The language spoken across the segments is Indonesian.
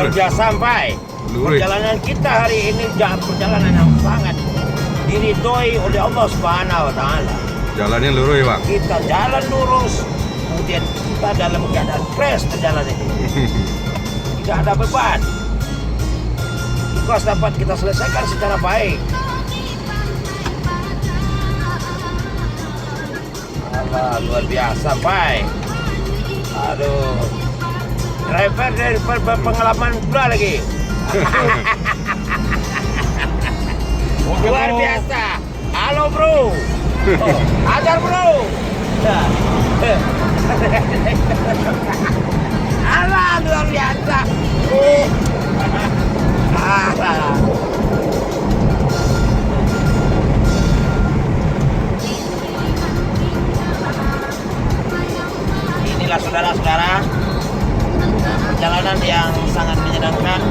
sudah sampai. Perjalanan kita hari ini perjalanan yang sangat diridhoi oleh Allah Subhanahu wa taala. Jalannya lurus ya, Bang? Kita jalan lurus, kemudian kita dalam keadaan fresh ke jalan ini. Tidak ada beban. Tugas dapat kita selesaikan secara baik. Allah, luar biasa, Pak. Aduh. Driver dari pengalaman pula lagi. Luar biasa. Halo, bro. Oh, ajar, bro. Alah, luar biasa. Alah. Inilah saudara-saudara, perjalanan yang sangat menyenangkan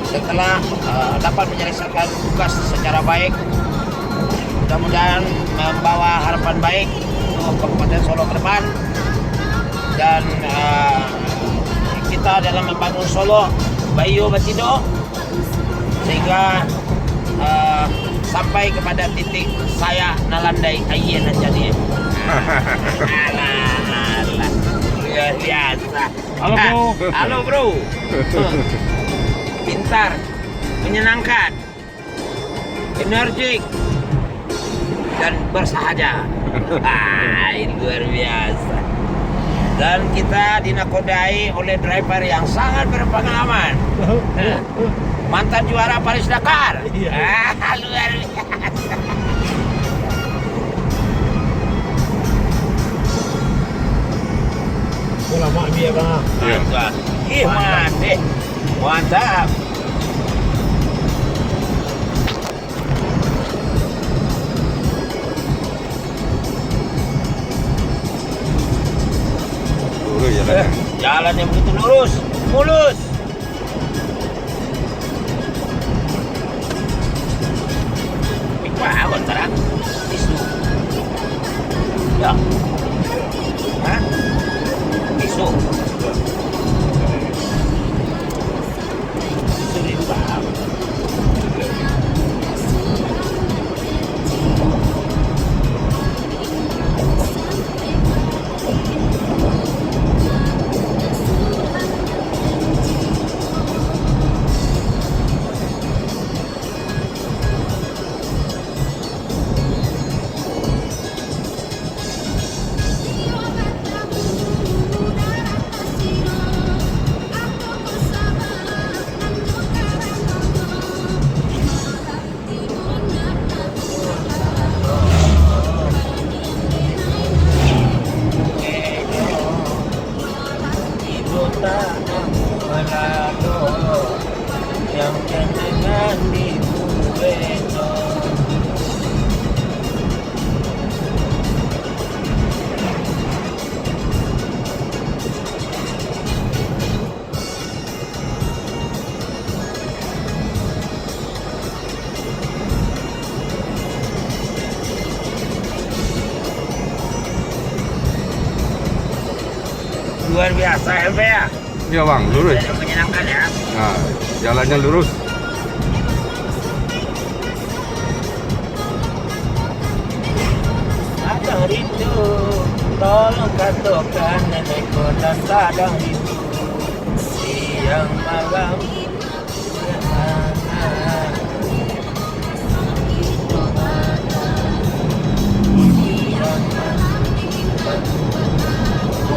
setelah dapat menyelesaikan tugas secara baik. Mudah-mudahan membawa harapan baik untuk Kabupaten Solo ke depan, dan kita dalam membangun Solo Bayu Batido sehingga sampai kepada titik saya nalandai ayen jadi. Alah, luar biasa. Halo, bro. Halo, bro. Pintar, menyenangkan, energik, dan bersahaja. Ini luar biasa. Dan kita dinakodai oleh driver yang sangat berpengalaman. Mantan juara Paris Dakar. Luar biasa. Lama dia, Bang. Mantap. Mantap. Mantap. Lurus jalannya. Jalan yang begitu lurus, mulus. Wah, bentar. Isu. Ya. Hah? Isu. Isu di bawah. Yang kenangan di Buenos. Luar biasa ya, Pak ya. Iya, Bang, lurus. Menyenangkan ya. Nah, jalannya lurus. Sadang rindu, tolong katakan nenekku dan sadang rindu. Siang malam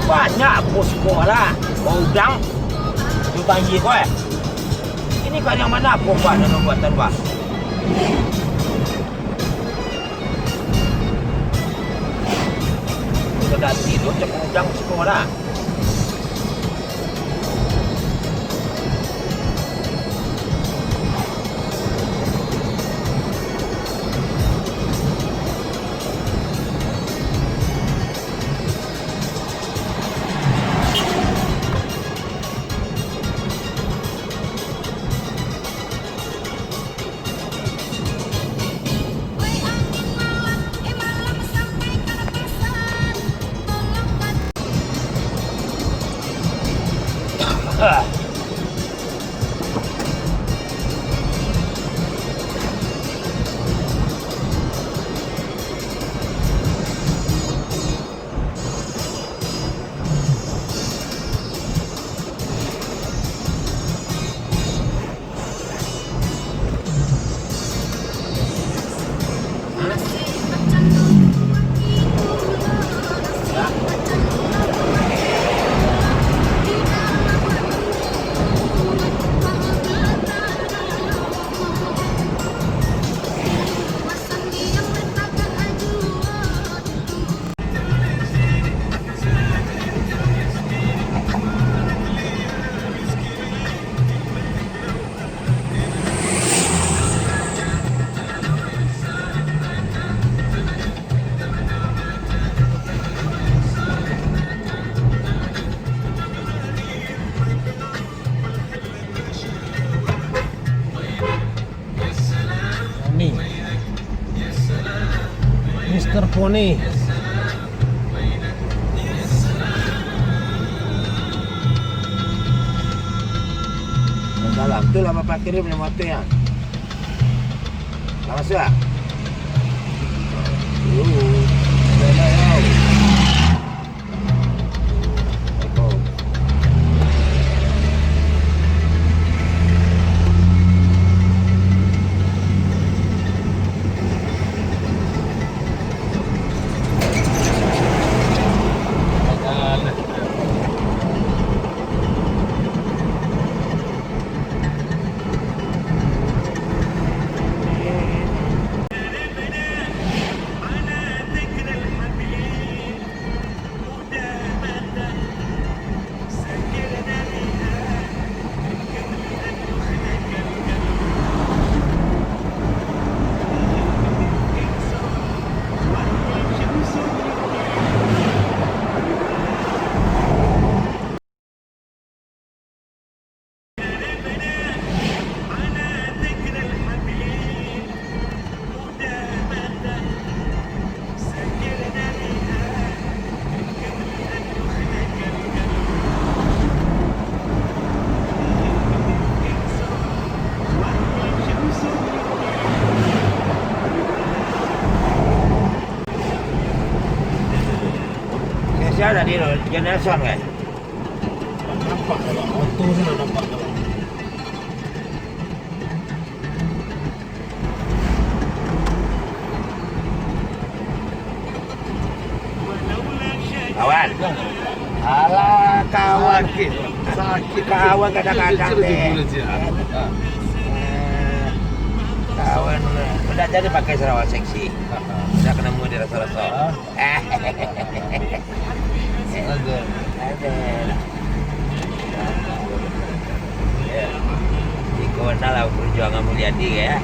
banyak bos sekolah mau udang banjir kau ini kan yang mana aku buat dan buatan bah sudah tidur cepat udang sekolah. Pony. Mr. Pony. Dalam tu lah Bapak kirim ni motor yang. Dah masuk tak? Dah dah tau. Assalamualaikum. Saya ada di Jalan Nelson kan? Nampak tak Pak? Motor sana nampak tak Pak? Kawan. Alah kawan. Sakit kawan kadang-kadang deh. Kawan udah jadi pakai Sarawak seksi. Udah kena mu di rasa-rasa. Ada. Ya. Iko salah perjuangan Mulyadi ya.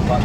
Pak